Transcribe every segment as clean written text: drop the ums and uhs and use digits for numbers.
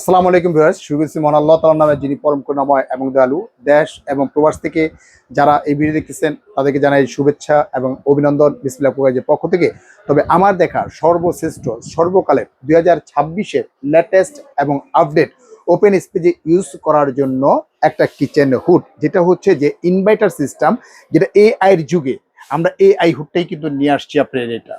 আসসালামু আলাইকুম ভিউয়ার্স, শুভেচ্ছা মহান আল্লাহ তাআলার নামে যিনি পরম করুণাময় এবং দয়ালু। দেশ এবং প্রবাস থেকে যারা এই ভিডিও দেখতেছেন তাদেরকে জানাই শুভেচ্ছা এবং অভিনন্দন বিসমিল্লাহ কুরাইজের পক্ষ থেকে। তবে আমার দেখা সর্বশ্রেষ্ঠ সর্বকালের 2026-এর লেটেস্ট এবং আপডেট ওপেন স্পেসে ইউজ করার জন্য একটা কিচেন হুড, যেটা হচ্ছে যে ইনভার্টার সিস্টেম, যেটা এআই এর যুগে আমরা এআই হুডটাই কিন্তু নিয়ে আসছি আপনার। এটা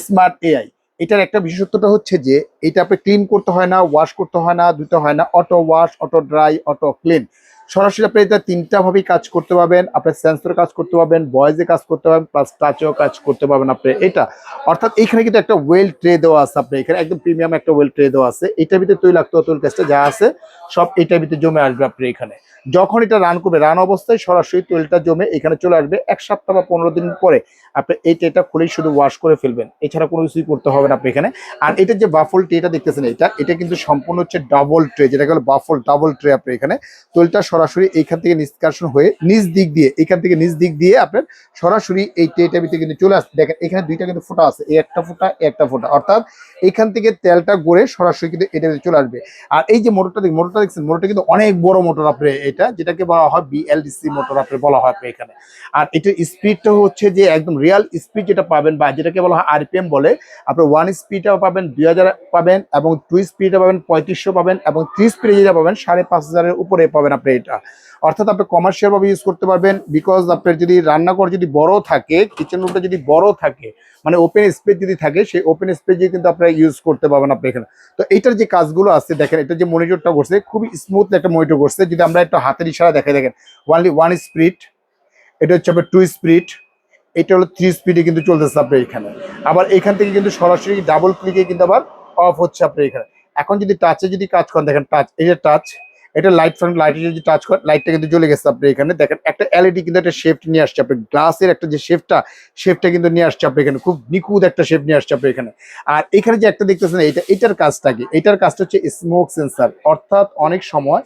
স্মার্ট এআই। এটার একটা বিশেষত্বটা হচ্ছে যে এটা আপনি ক্লিন করতে হয় না, ওয়াশ করতে হয় না, ধুতে হয় না, auto wash, auto dry, auto clean. সরাসরি আপনি এটা তিনটা ভাবেই কাজ করতে পারবেন। আপনার সেন্সরে কাজ করতে পারবেন, ভয়েসে কাজ করতে পারবেন, প্লাস টাচেও কাজ করতে পারবেন আপনি এটা। অর্থাৎ এইখানে কিন্তু একটা ওয়েল ট্রে দেওয়া আছে, আপনি এখানে একদম প্রিমিয়াম একটা ওয়েল ট্রে দেওয়া আছে। এটার ভিতরে তৈলাক্ত তৈল কাজটা যা আছে সব এটার ভিতরে জমে আসবে আপনি এখানে। যখন এটা রান করবে, রান অবস্থায় সরাসরি তেলটা জমে এখানে চলে আসবে। 1 সপ্তাহ বা 15 দিন পরে আপনি এই ট্রেটা খুলেই শুধু ওয়াশ করে ফেলবেন, এছাড়া কোনো কিছুই করতে হবে না আপনি এখানে। আর এটার যে বাফল ট্রেটা দেখতেছেন, এটা কিন্তু সম্পূর্ণ হচ্ছে ডাবল ট্রে, যেটাকে বলে বাফল ডাবল ট্রে। আপনি এখানে তেলটা সরাসরি এইখান থেকে নিষ্কাশন হয়ে নিচ দিক দিয়ে, এখান থেকে নিচ দিক দিয়ে আপনার সরাসরি এই ট্রেটার ভিতরে কিন্তু চলে আসছে। দেখেন এখানে দুইটা কিন্তু ফোঁটা আছে, এই একটা ফোঁটা, একটা ফোঁটা, অর্থাৎ এখান থেকে তেলটা গড়ে সরাসরি কিন্তু এটার ভিতরে চলে আসবে। আর এই যে মোটরটা দেখছেন, মোটরটা কিন্তু অনেক বড় মোটর আপনি, এটা যেটাকে বলা হয় বিএলডিসি মোটর আপনি বলা হয় আপনি এখানে। আর এটার স্পিডটা হচ্ছে যে একদম রিয়াল স্পিড যেটা পাবেন, বা যেটাকে বলা হয় আরপিএম বলে, আপনি 1 স্পিডটাও পাবেন 2000 পাবেন, এবং 2 স্পিডে পাবেন 3500 পাবেন, এবং 3 স্পিডে যেটা পাবেন 5500-এর উপরে পাবেন আপনি এটা। অর্থাৎ আপনি কমার্শিয়াল ভাবে ইউজ করতে পারবেন। বিকজ আপনার যদি রান্নাঘর যদি বড় থাকে, কিচেন রুমটা যদি বড় থাকে, মানে ওপেন স্পেস যদি থাকে, সেই ওপেন স্পেসে কিন্তু আপনারা ইউজ করতে পারবেন আপনি এখানে। তো এইটার যে কাজগুলো আছে দেখেন, এটা যে মনিটরটা করছে খুবই স্মুথ একটা মনিটর করছে। যদি আমরা একটা হাতের ইশারা দেখাই, দেখেন ওনলি 1 স্পিড, এটা হচ্ছে আপনার 2 স্পিড, এটা হলো 3 স্পিডে কিন্তু চলতেছে আপনার এখানে। আবার এখান থেকে কিন্তু সরাসরি ডাবল ক্লিকে কিন্তু আবার অফ হচ্ছে আপনার এখানে। এখন যদি টাচে যদি কাজ করেন, দেখেন টাচ, এই যে টাচ, এটা লাইট ফ্রন্ট লাইটে যদি টাচ করেন, লাইটটা কিন্তু জ্বলে গেছে আপনি এখানে। দেখেন একটা এলইডি কিন্তু একটা শেফট নিয়ে আসছে আপনি, গ্লাসের একটা যে শেফটা কিন্তু নিয়ে আসছে আপনি এখানে, খুব নিখুঁত একটা শেপ নিয়ে আসছে আপনি এখানে। আর এখানে যে একটা দেখতেছেন, এটার কাজটা কি? এটার কাজটা হচ্ছে স্মোক সেন্সার। অর্থাৎ অনেক সময়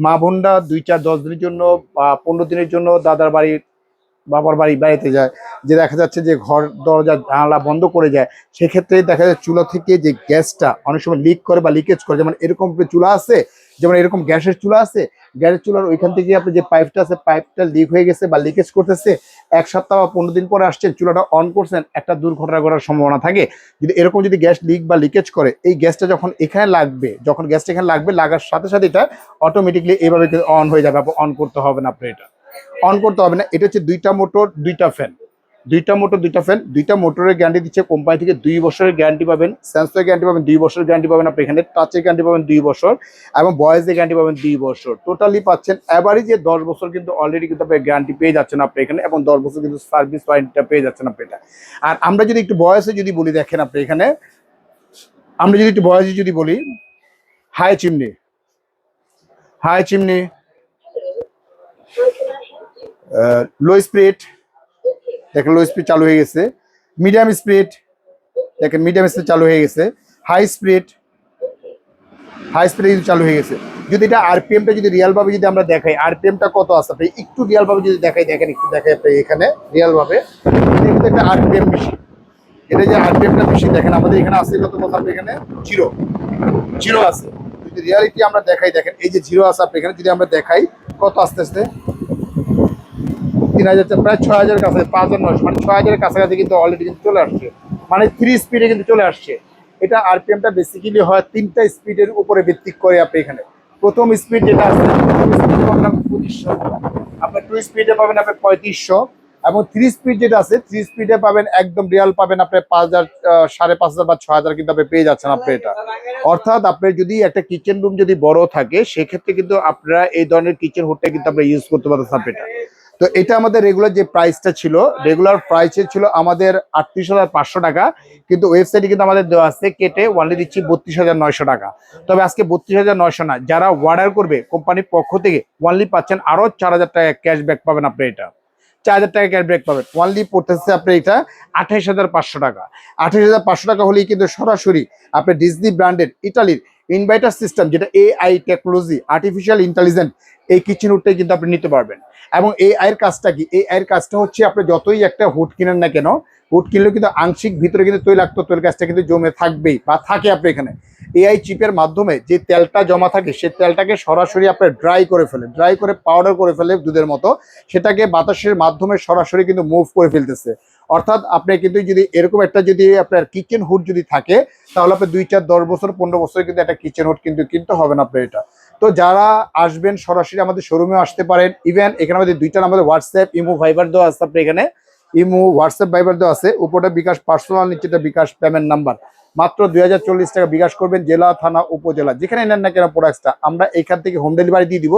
মা বোনরা 2, 4, 10 দিনের জন্য বা 15 দিনের জন্য দাদার বাড়ি বাবার বাড়ি বেড়াতে যায়, যে দেখা যাচ্ছে যে ঘর দরজা জানালা বন্ধ করে যায়, সেক্ষেত্রে দেখা যায় চুলা থেকে যে গ্যাসটা অনেক সময় লিক করে বা লিকেজ করে। যেমন এরকম চুলা আছে, যেমন এরকম গ্যাসের চুলা আছে, গ্যাসের চুলার ওইখান থেকে আপনি যে পাইপটা আছে, পাইপটা লিক হয়ে গেছে বা লিকেজ করতেছে, 1 সপ্তাহ বা 15 দিন পরে আসছেন, চুলাটা অন করছেন, একটা দুর্ঘটনা ঘটার সম্ভাবনা থাকে। যদি এরকম যদি গ্যাস লিক বা লিকেজ করে, এই গ্যাসটা যখন এখানে লাগবে, যখন গ্যাসটা এখানে লাগবে, লাগার সাথে সাথে এটা অটোমেটিকলি এইভাবে অন হয়ে যাবে। অন করতে হবে না আপনি, এটা অন করতে হবে না। এটা হচ্ছে 2টা মোটর 2টা ফ্যান, 2টা মোটরের গ্যারান্টি দিচ্ছে কোম্পানি থেকে। 2 বছরের গ্যারান্টি পাবেন, সেন্সরের গ্যারান্টি পাবেন 2 বছরের গ্যারান্টি পাবেন আপনি এখানে, টাচের গ্যারান্টি পাবেন 2 বছর, এবং ভয়েসের গ্যারান্টি পাবেন 2 বছর। টোটালি পাচ্ছেন অ্যাভারেজে 10 বছর কিন্তু অলরেডি কিন্তু আপনি গ্যারান্টি পেয়ে যাচ্ছেন আপনি এখানে, এবং 10 বছর কিন্তু সার্ভিস ওয়ারেন্টিটা পেয়ে যাচ্ছেন আপনি এটা। আর আমরা যদি একটু ভয়েসে যদি বলি, দেখেন আপনি এখানে, আমরা যদি একটু ভয়েসে যদি বলি, high chimney, high chimney, low speed, দেখেন লো স্পিড চালু হয়ে গেছে। মিডিয়াম স্পিড, দেখেন মিডিয়াম স্পিড চালু হয়ে গেছে। হাই স্পিড, হাই স্পিডে কিন্তু চালু হয়ে গেছে। যদি এটা আরপিএমটা যদি রিয়াল ভাবে যদি আমরা দেখাই, আরপিএমটা কত আছে আপনি একটু রিয়াল ভাবে যদি দেখাই, দেখেন একটু দেখাই আপনি এখানে রিয়াল ভাবে, এটা কিন্তু একটা আরপিএম মেশিন। এটা যে আরপিএমটা মেশিন, দেখেন আমাদের এখানে আছে কত কথা, আপনি এখানে জিরো, জিরো আছে। যদি রিয়ালিটি আমরা দেখাই, দেখেন এই যে জিরো আছে আপনি এখানে, যদি আমরা দেখাই কত আস্তে আস্তে 3000, প্রায় 6000 কাছে, 5900, মানে 6000-এর কাছাকাছি কিন্তু অলরেডি কিন্তু চলে আসছে, মানে 3 স্পিডে কিন্তু চলে আসছে। এটা আরপিএমটা বেসিক্যালি হয় 3টা স্পিডের উপরে ভিত্তি করে আপনি এখানে। প্রথম স্পিড যেটা আছে, প্রথম স্পিড পাবেন আপনি 2500, আপনার 2 স্পিডে পাবেন আপনি 3500, এবং 3 স্পিড যেটা আছে, 3 স্পিডে পাবেন একদম রিয়াল পাবেন আপনি 5000, 5500 বা 6000 কিন্তু আপনি পেয়ে যাচ্ছেন আপনি এটা। অর্থাৎ আপনার যদি একটা কিচেন রুম যদি বড় থাকে, সেক্ষেত্রে কিন্তু আপনারা এই ধরনের কিচেন হুডটা কিন্তু আপনারা ইউজ করতে পারতেছেন আপনি এটা। তো এটা আমাদের রেগুলার যে প্রাইসটা ছিল, রেগুলার প্রাইসে ছিল আমাদের 38,500 টাকা, কিন্তু ওয়েবসাইটে কিন্তু আমাদের দেওয়া আছে কেটে ওয়ানলি দিচ্ছি 32,900 টাকা। তবে আজকে 32,900 না, যারা অর্ডার করবে কোম্পানির পক্ষ থেকে ওয়ানলি পাচ্ছেন আরো 4,000 টাকা ক্যাশব্যাক পাবেন আপনি এটা। 4,000 টাকা ক্যাশব্যাক পাবেন, ওয়ানলি পড়তেছে আপনি এটা 28,500 টাকা। 28,500 টাকা হলেই কিন্তু সরাসরি আপনি ডিজনি ব্র্যান্ডের ইটালির ইনভার্টার সিস্টেম, যেটা এআই টেকনোলজি, আর্টিফিশিয়াল ইন্টেলিজেন্স, এই কিচেন হুডটাই কিন্তু আপনি নিতে পারবেন। এবং এআই এর কাজটা কি? এআই এর কাজটা হচ্ছে আপনি যতই একটা হুড কিনেন না কেন, হুড কিনলেও কিন্তু আংশিক ভিতরে কিন্তু তৈলাক্ত তৈল গাছটা কিন্তু জমে থাকবেই বা থাকে আপনি এখানে। এআই চিপের মাধ্যমে যে তেলটা জমা থাকে সেই তেলটাকে সরাসরি আপনার ড্রাই করে ফেলে, ড্রাই করে পাউডার করে ফেলে দুধের মতো, সেটাকে বাতাসের মাধ্যমে সরাসরি কিন্তু মুভ করে ফেলতেছে। অর্থাৎ আপনি কিন্তু যদি এরকম একটা যদি আপনার কিচেন হুড যদি থাকে, তাহলে আপনি 2, 4, 10 বছর 15 বছর কিন্তু একটা কিচেন হুড কিন্তু কিনতে হবে না আপনার এটা। তো যারা আসবেন সরাসরি আমাদের শোরুমেও আসতে পারেন। ইভেন এখানে আমাদের দুইটা আমাদের হোয়াটসঅ্যাপ ইমো ভাইবার দেওয়া আছে, আপনি এখানে ইমো হোয়াটসঅ্যাপ ভাইবার দেওয়া আছে, উপরে বিকাশ পার্সোনাল, নিচেটা বিকাশ পেমেন্ট নাম্বার। মাত্র 2040 টাকা বিকাশ করবেন, জেলা থানা উপজেলা যেখানে নেন না কেন প্রোডাক্টটা আমরা এখান থেকে হোম ডেলিভারি দিয়ে দিব।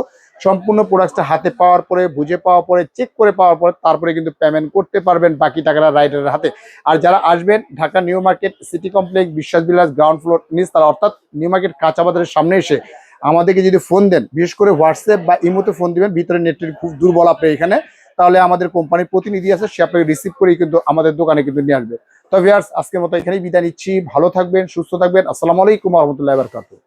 সম্পূর্ণ প্রোডাক্টটা হাতে পাওয়ার পরে, বুঝে পাওয়ার পরে, চেক করে পাওয়ার পরে তারপরে কিন্তু পেমেন্ট করতে পারবেন বাকি টাকাটা রাইডারের হাতে। আর যারা আসবেন Dhaka new market city complex বিশ্বাস বিলাস গ্রাউন্ড ফ্লোর নিচ তারা, অর্থাৎ নিউ মার্কেট কাঁচা বাজারের সামনে এসে আমাদেরকে যদি ফোন দেন, বিশেষ করে হোয়াটসঅ্যাপ বা ইমোতে ফোন দিবেন, ভিতরে নেটের খুব দুর্বল আপনি এখানে, তাহলে আমাদের কোম্পানির প্রতিনিধি আছে, সে আপনাকে রিসিভ করেই কিন্তু আমাদের দোকানে কিন্তু নিয়ে আসবে। তো ভিউয়ার্স, আজকের মতো এখানেই বিদায় নিচ্ছি। ভালো থাকবেন, সুস্থ থাকবেন। আসসালামু আলাইকুম ওয়া রাহমাতুল্লাহি ওয়া বারাকাতুহু।